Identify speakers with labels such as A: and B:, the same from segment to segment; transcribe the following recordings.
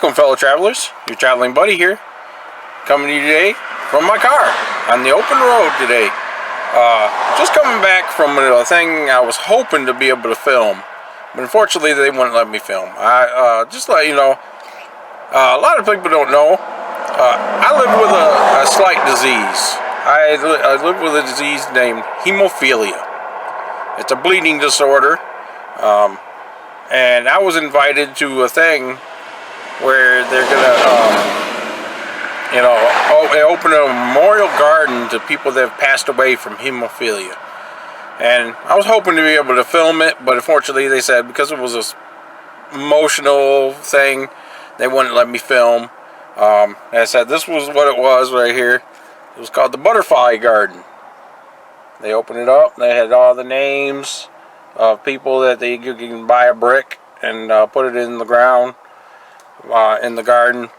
A: Welcome, fellow travelers. Your traveling buddy here, coming to you today from my car on the open road today. Just coming back from a thing I was hoping to be able to film, but unfortunately they wouldn't let me film. Just to let you know, a lot of people don't know, I live with a slight disease. I live with a disease named hemophilia. It's a bleeding disorder, and I was invited to a thing where they're gonna, open a memorial garden to people that have passed away from hemophilia. And I was hoping to be able to film it, but unfortunately they said because it was an emotional thing, they wouldn't let me film. I said this was what it was right here. It was called the Butterfly Garden. They opened it up. They had all the names of people that you can buy a brick and put it in the ground, in the garden,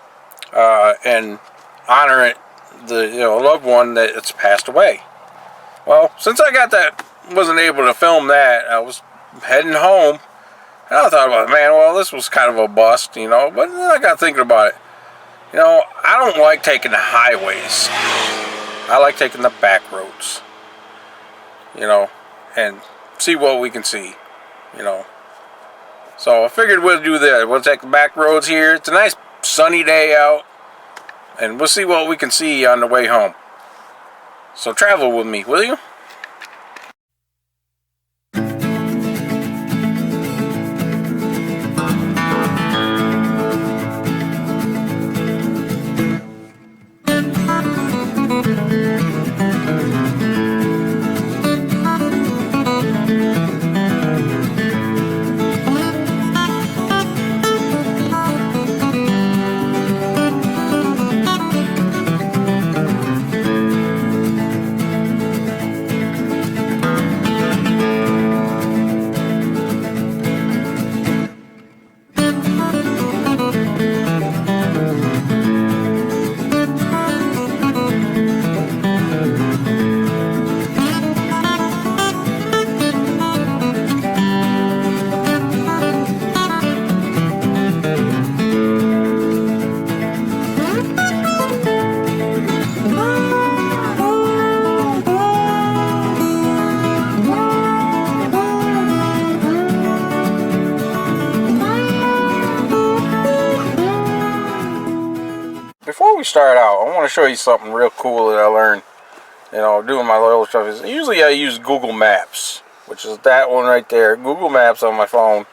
A: and honor it, the loved one that's passed away. Well, since I wasn't able to film that, I was heading home, and I thought about it, man, well, this was kind of a bust, but then I got thinking about it. I don't like taking the highways. I like taking the back roads, and see what we can see, So I figured we'll do that. We'll take the back roads here. It's a nice sunny day out, and we'll see what we can see on the way home. So travel with me, will you? Before we start out, I want to show you something real cool that I learned, doing my little stuff. Usually I use Google Maps, which is that one right there, Google Maps on my phone,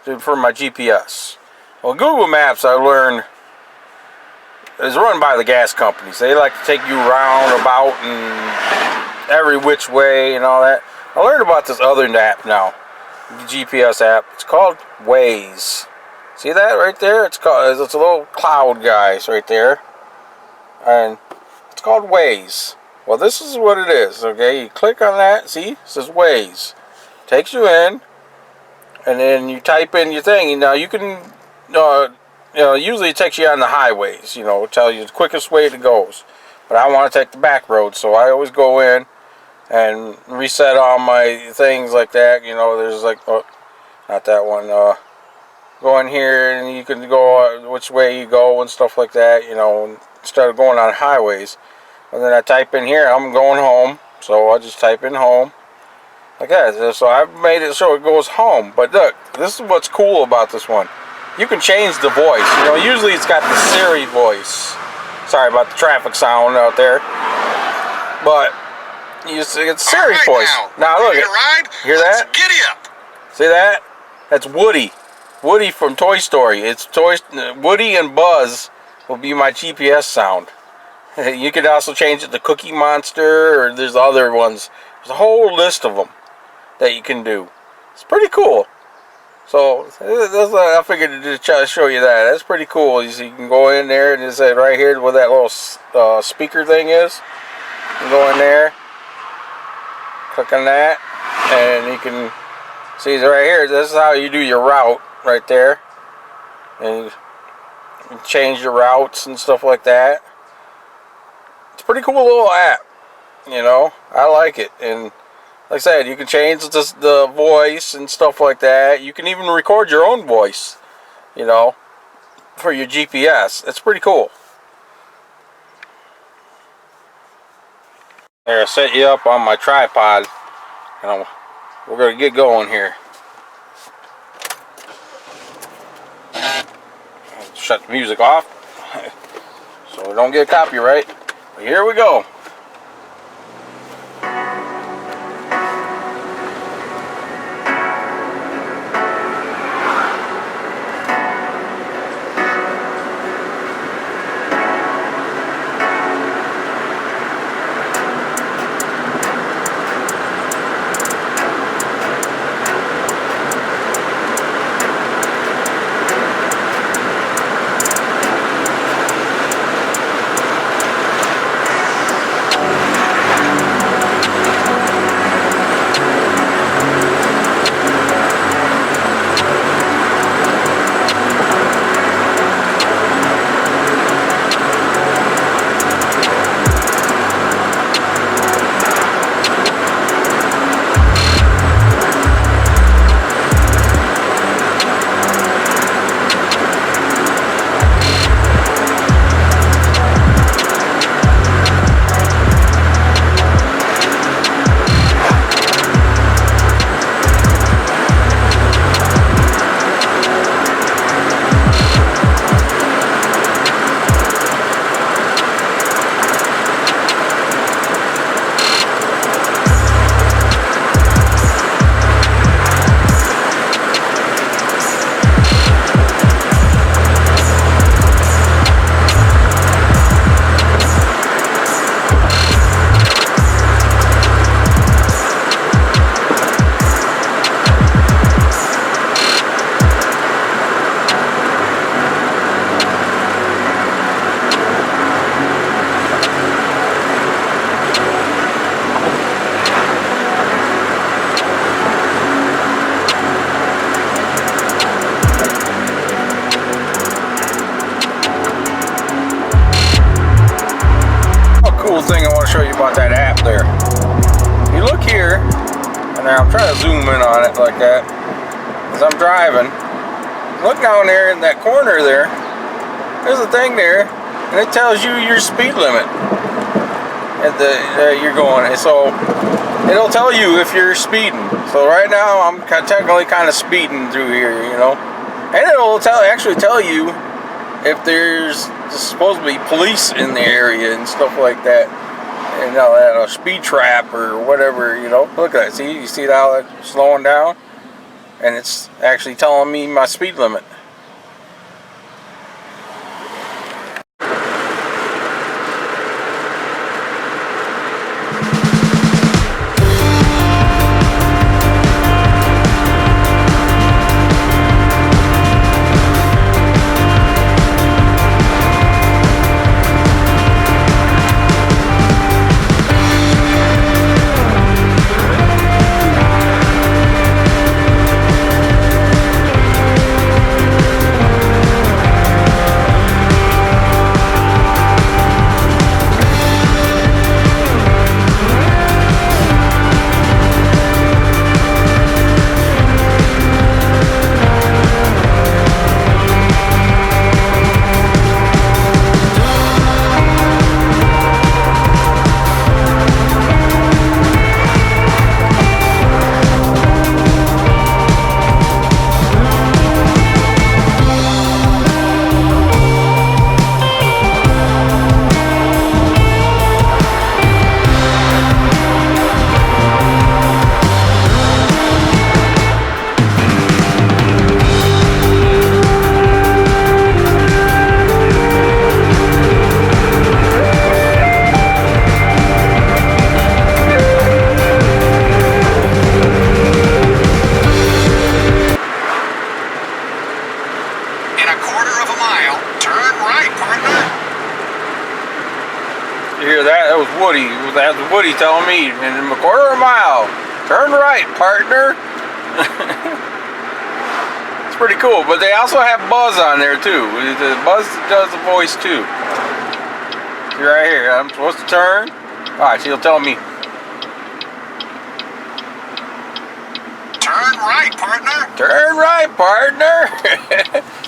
A: for my GPS. Well, Google Maps, I learned, is run by the gas companies. They like to take you round about and every which way and all that. I learned about this other app now, the GPS app. It's called Waze. See that right there? It's a little cloud, guys, right there, and it's called Waze. Well, this is what it is. Okay, you click on that. See, it says Waze. Takes you in, and then you type in your thing. Now you can, usually it takes you on the highways. Tell you the quickest way it goes. But I want to take the back road, so I always go in and reset all my things like that. There's like, not that one. Go in here and you can go which way you go and stuff like that, instead of going on highways. And then I type in here, I'm going home, so I just type in home like that. So I've made it so it goes home. But look, this is what's cool about this one. You can change the voice. Usually it's got the Siri voice. Sorry about the traffic sound out there, but it's Siri voice. Now look, hear that?
B: Giddy up.
A: See that? That's Woody. Woody from Toy Story. It's Woody and Buzz will be my GPS sound. You could also change it to Cookie Monster, or there's other ones. There's a whole list of them that you can do. It's pretty cool. So I figured to try to show you that. That's pretty cool. You can go in there and it's right here where that little speaker thing is. You can go in there, click on that, and you can see right here. This is how you do your route. Right there, and you change your routes and stuff like that. It's a pretty cool little app, I like it. And like I said, you can change the voice and stuff like that. You can even record your own voice, for your GPS. It's pretty cool. There, I set you up on my tripod, and we're going to get going here. Shut the music off so we don't get copyright. But here we go. Thing I want to show you about that app there. You look here, and now I'm trying to zoom in on it like that as I'm driving. Look down there in that corner there. There's a thing there, and it tells you your speed limit at the you're going. And so it'll tell you if you're speeding. So right now I'm technically kind of speeding through here, you know, and it'll actually tell you if there's supposed to be police in the area and stuff like that, and a speed trap or whatever, you know. Look at that. See, you see how it's slowing down, and it's actually telling me my speed limit. You hear that? That was Woody. That was Woody telling me, in a quarter of a mile, turn right, partner. It's pretty cool. But they also have Buzz on there too. Buzz does the voice too. See right here. I'm supposed to turn. Alright, she'll tell me.
B: Turn right, partner.
A: Turn right, partner.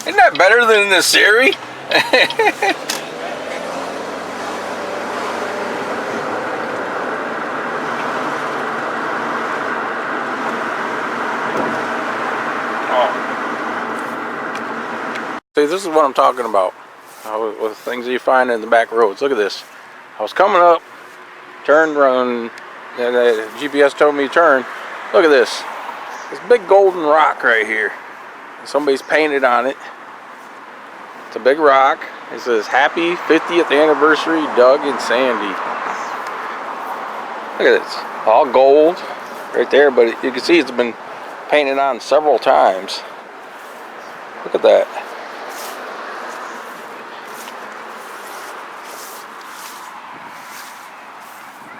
A: Isn't that better than the Siri? See, this is what I'm talking about. With things that you find in the back roads. Look at this. I was coming up, turned around, and the GPS told me to turn. Look at this. This big golden rock right here. Somebody's painted on it. It's a big rock. It says, "Happy 50th anniversary, Doug and Sandy." Look at this. All gold right there, but you can see it's been painted on several times. Look at that.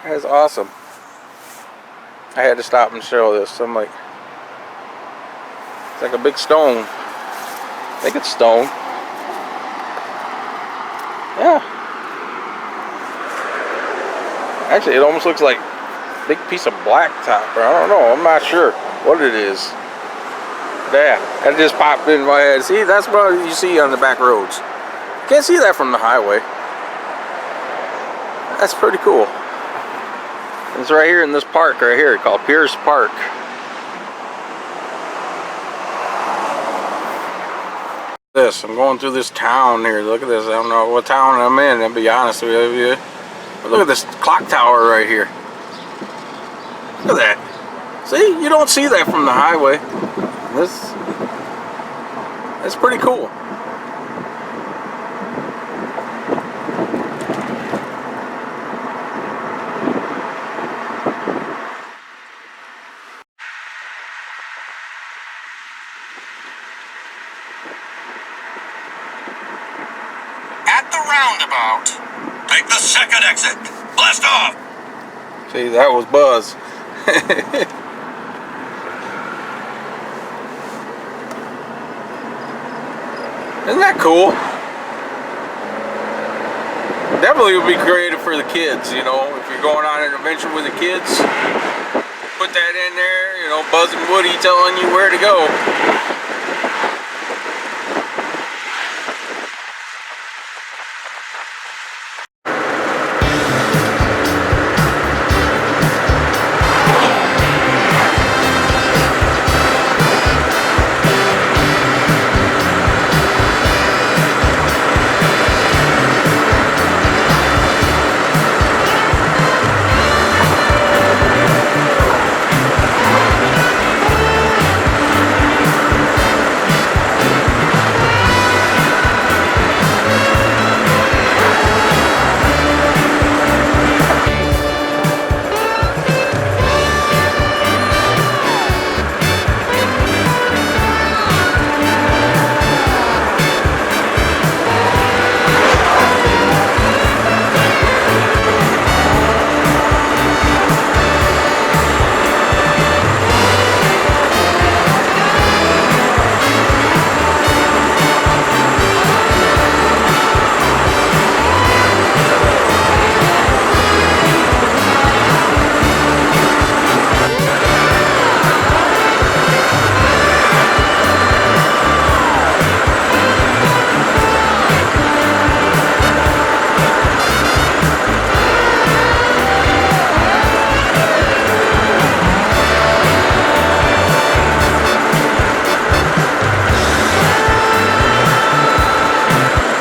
A: That's awesome. I had to stop and show this. I'm like, it's like a big stone. I think it's stone. Yeah. Actually, it almost looks like a big piece of blacktop. I don't know. I'm not sure what it is. Yeah, that just popped in my head. See, that's what you see on the back roads. You can't see that from the highway. That's pretty cool. It's right here in this park right here called Pierce Park. I'm going through this town here. Look at this. I don't know what town I'm in, I'll be honest with you. But look at this clock tower right here. Look at that. See, you don't see that from the highway. That's pretty cool.
B: At the roundabout, take the second exit. Blast off.
A: See, that was Buzz. Isn't that cool? Definitely would be creative for the kids, you know, if you're going on an adventure with the kids. Put that in there, you know, Buzz and Woody telling you where to go.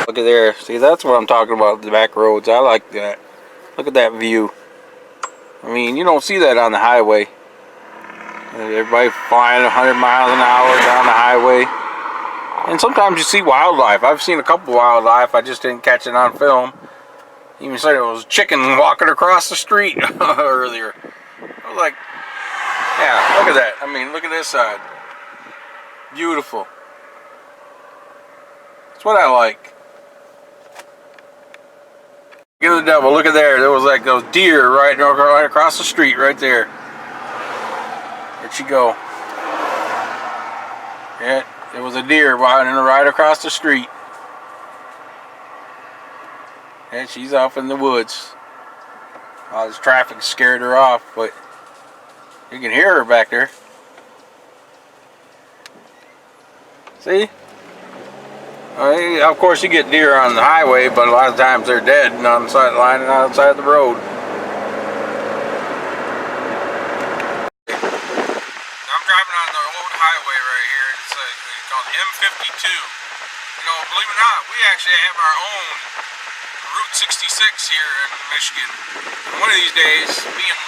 A: Look at there. See, that's what I'm talking about, the back roads. I like that. Look at that view. I mean, you don't see that on the highway. Everybody flying 100 miles an hour down the highway. And sometimes you see wildlife. I've seen a couple wildlife. I just didn't catch it on film. Even said it was a chicken walking across the street earlier. I was like, yeah, look at that. I mean, look at this side. Beautiful. That's what I like. Give the devil, look at there. There was like those deer right across the street right there. Where'd she go? Yeah, there was a deer riding right across the street. And she's off in the woods. All this traffic scared her off, but you can hear her back there. See? Of course you get deer on the highway, but a lot of times they're dead and on the side line and outside the road. I'm driving on the old highway right here. It's called M52. You know, believe it or not, we actually have our own Route 66 here in Michigan. And one of these days, me and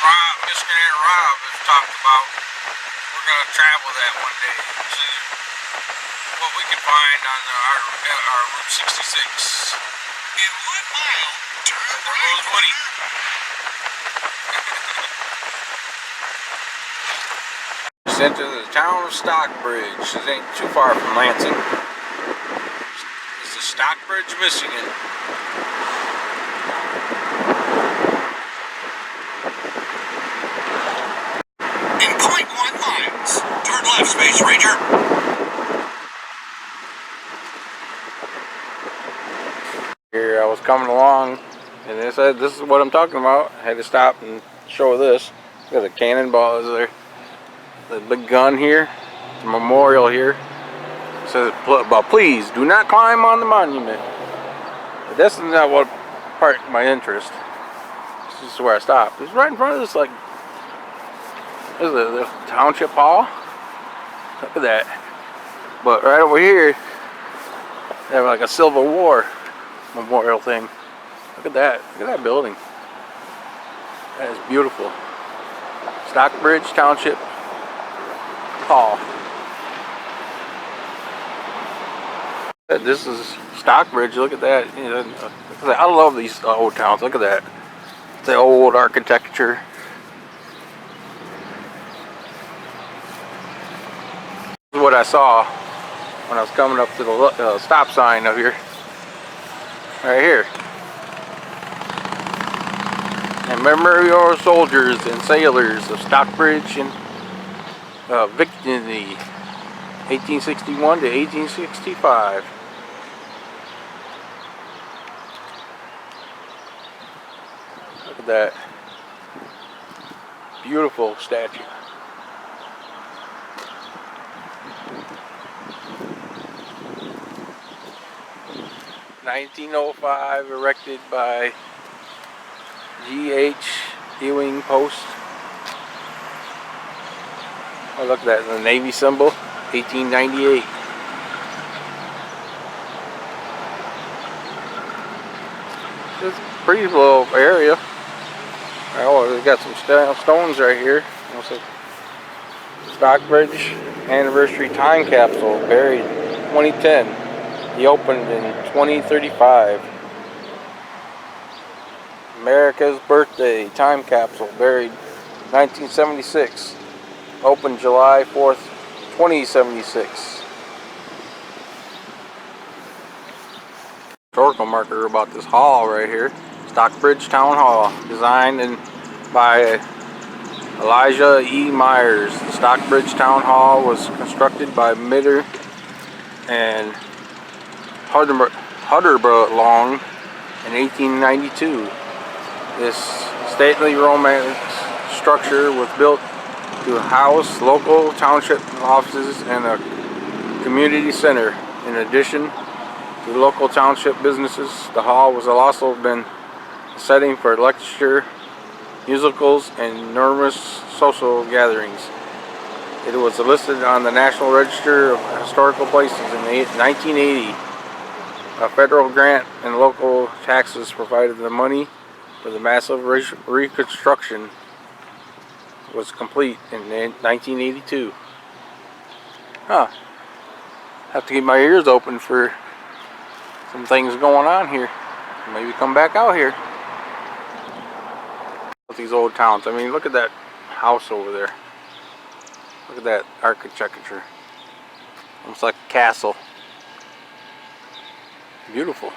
A: Missionaire Rob have talked about we're going to travel that one day. See what we can find on our Route 66.
B: In 1 mile, turn
A: There
B: right.
A: goes Woody. Sent to the town of Stockbridge. This ain't too far from Lansing. This is Stockbridge, Michigan.
B: In 0.1 miles, turn left, Space Ranger.
A: Here I was coming along, and they said, "This is what I'm talking about." I had to stop and show this. Got a cannonball is there. The big gun here, the memorial here. It says, "But please do not climb on the monument." But this is not what sparked my interest. This is where I stopped. It's right in front of this, like, this is the township hall. Look at that. But right over here, they have like a Civil War memorial thing. Look at that. Look at that building. That is beautiful. Stockbridge Township Hall. This is Stockbridge. Look at that. You know, I love these old towns. Look at that. The old architecture. This is what I saw when I was coming up to the stop sign up here. Right here. And memorial soldiers and sailors of Stockbridge and Victory, 1861 to 1865. Look at that. Beautiful statue. (1905) erected by G.H. Ewing Post. Oh, look at that, the Navy symbol, 1898. It's a pretty little area. Oh, we got some stones right here. What's it? Stockbridge Anniversary Time Capsule, buried 2010. He opened in 2035. America's Birthday Time Capsule, buried 1976. Opened July 4th, 2076. Historical marker about this hall right here. Stockbridge Town Hall, designed by Elijah E. Myers. The Stockbridge Town Hall was constructed by Mitter and Hutterborough in 1892. This stately Roman structure was built to house local township offices and a community center. In addition to local township businesses, the hall was also been a setting for lecture, musicals, and numerous social gatherings. It was listed on the National Register of Historical Places in 1980. A federal grant and local taxes provided the money for the massive reconstruction was complete in 1982. Huh. Have to keep my ears open for some things going on here. Maybe come back out here. With these old towns. I mean, look at that house over there. Look at that architecture. Almost like a castle. Beautiful.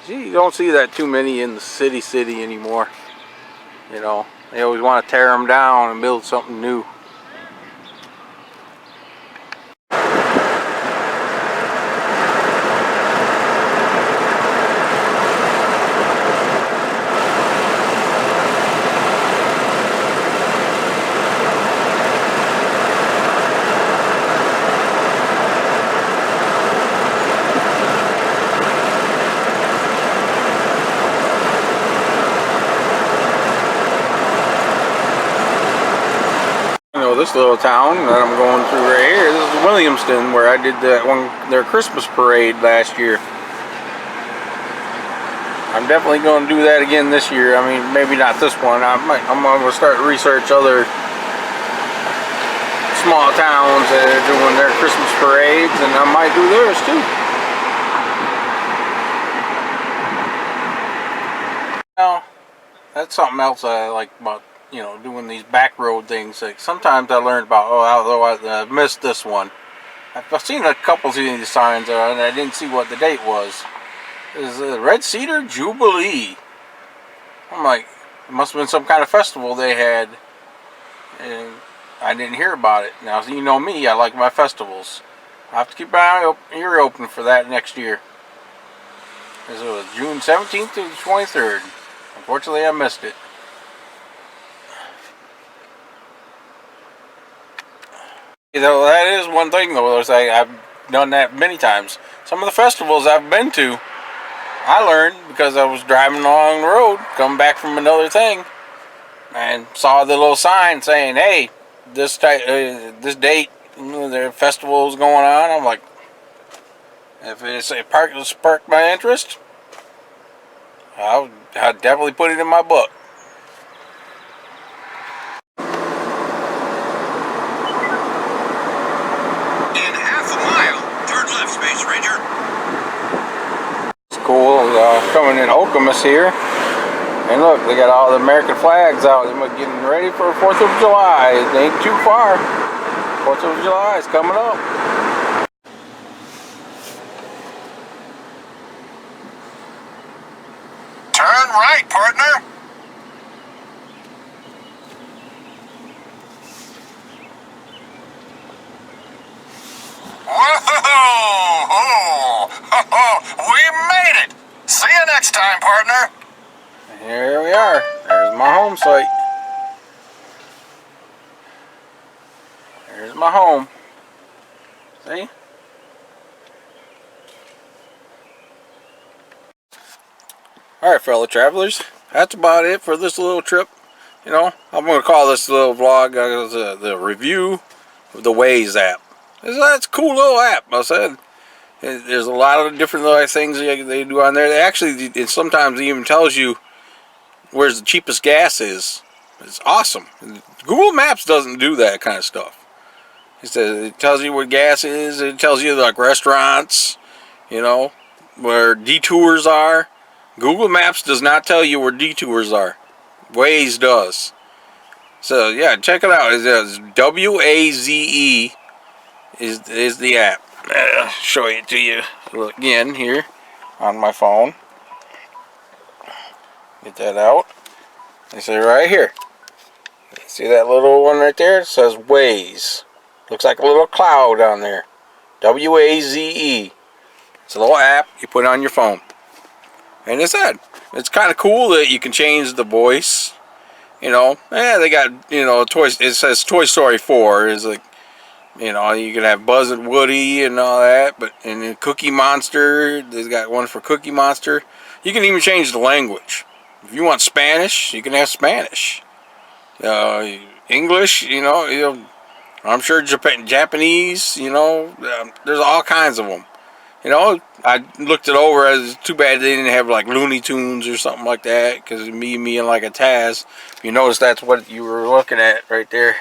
A: Gee, you don't see that too many in the city anymore. You know, they always want to tear them down and build something new. this little town that I'm going through right here. This is Williamston, where I did their Christmas parade last year. I'm definitely going to do that again this year. I mean, maybe not this one. I'm going to start to research other small towns that are doing their Christmas parades, and I might do theirs too. Now, that's something else I like about, you know, doing these back road things. Like sometimes I learned about, although I missed this one. I've seen a couple of these signs and I didn't see what the date was. Is a Red Cedar Jubilee. I'm like, it must have been some kind of festival they had, and I didn't hear about it. Now, you know me, I like my festivals. I have to keep my ear open for that next year. This was June 17th to the 23rd. Unfortunately, I missed it. You know, that is one thing though. I've done that many times. Some of the festivals I've been to, I learned because I was driving along the road, coming back from another thing, and saw the little sign saying, "Hey, this date, you know, their festival is going on." I'm like, if it's a park that sparked my interest, I'll definitely put it in my book.
B: In half a mile, turn left, Space Ranger.
A: Cool, coming in Okemos here, and look, they got all the American flags out. They're getting ready for 4th of July. It ain't too far. 4th of July is coming up.
B: Turn right, partner. Whoa! We made it! See you next time, partner.
A: Here we are. There's my home site. There's my home. See? Alright, fellow travelers. That's about it for this little trip. You know, I'm going to call this little vlog the review of the Waze app. That's a cool little app, I said. There's a lot of different little things they do on there. They actually, it sometimes even tells you where the cheapest gas is. It's awesome. Google Maps doesn't do that kind of stuff. It tells you where gas is. It tells you like restaurants, you know, where detours are. Google Maps does not tell you where detours are. Waze does. So yeah, check it out. It's WAZE is the app. I'll show it to you again here on my phone. Get that out. It's right here. See that little one right there? It says Waze. Looks like a little cloud on there. WAZE. It's a little app you put on your phone. And it's kind of cool that you can change the voice. You know, they got, you know, toys. It says Toy Story 4 is like, you know, you can have Buzz and Woody and all that, and then Cookie Monster, they've got one for Cookie Monster. You can even change the language. If you want Spanish, you can have Spanish. English, you know, I'm sure Japanese, you know, there's all kinds of them. You know, I looked it over. It's too bad they didn't have like Looney Tunes or something like that, because me and like a Taz. You notice that's what you were looking at right there.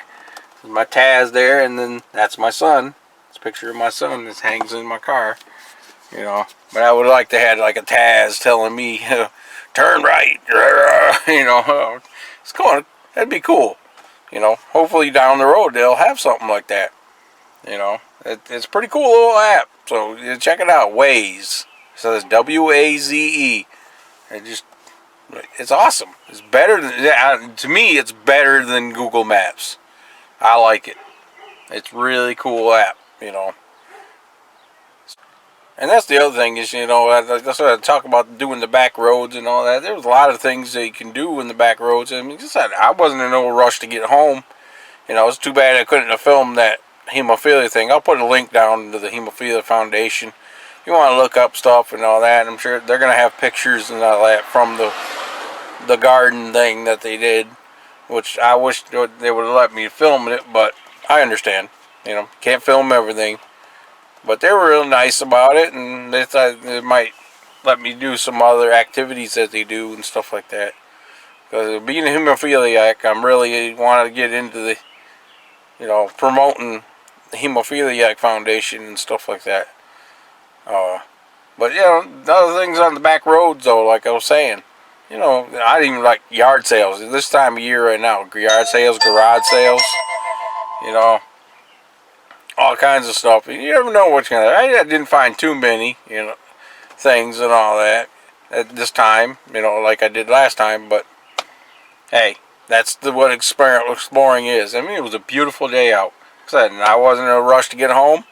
A: My Taz there, and then that's my son. It's a picture of my son that hangs in my car. You know, but I would like to have like a Taz telling me, turn right. You know, it's cool. That'd be cool. You know, hopefully down the road they'll have something like that. You know, it's a pretty cool little app. So check it out, Waze. So it's WAZE. It's awesome. It's better than, to me, it's better than Google Maps. I like it. It's really cool app, you know. And that's the other thing is, you know, that's what I talk about doing the back roads and all that. There's a lot of things that you can do in the back roads. I mean, I wasn't in no rush to get home. You know, it's too bad I couldn't have filmed that hemophilia thing. I'll put a link down to the Hemophilia Foundation. If you want to look up stuff and all that, I'm sure they're going to have pictures and all that from the garden thing that they did, which I wish they would have let me film it, but I understand. You know, can't film everything. But they were real nice about it, and they thought they might let me do some other activities that they do and stuff like that. Because being a hemophiliac, I'm really want to get into the, promoting the Hemophiliac Foundation and stuff like that. But the other things on the back roads, though, like I was saying, I didn't even like yard sales. This time of year right now, yard sales, garage sales, you know, all kinds of stuff. You never know what you're gonna. I didn't find too many, things and all that at this time, like I did last time. But hey, that's what exploring is. I mean, it was a beautiful day out. And I wasn't in a rush to get home.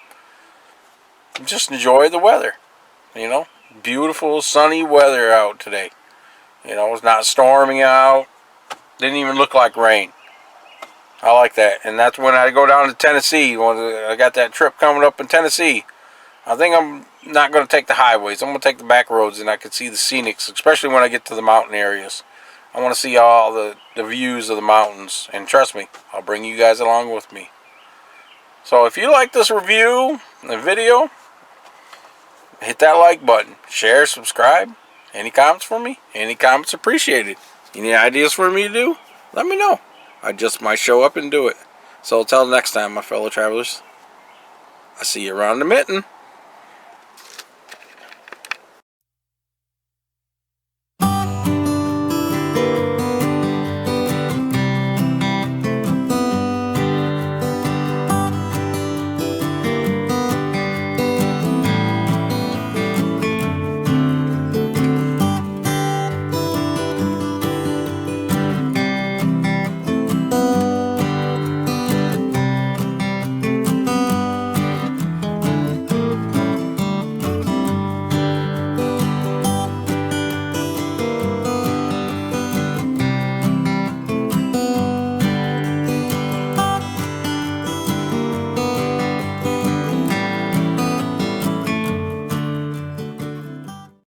A: Just enjoy the weather, Beautiful sunny weather out today. It's not storming out. Didn't even look like rain. I like that. And that's when I go down to Tennessee. When I got that trip coming up in Tennessee. I think I'm not going to take the highways. I'm going to take the back roads, and I can see the scenics, especially when I get to the mountain areas. I want to see all the views of the mountains. And trust me, I'll bring you guys along with me. So if you like this review, the video, hit that like button. Share, subscribe. Any comments for me? Any comments appreciated. Any ideas for me to do? Let me know. I just might show up and do it. So until next time, my fellow travelers, I see you around the mitten.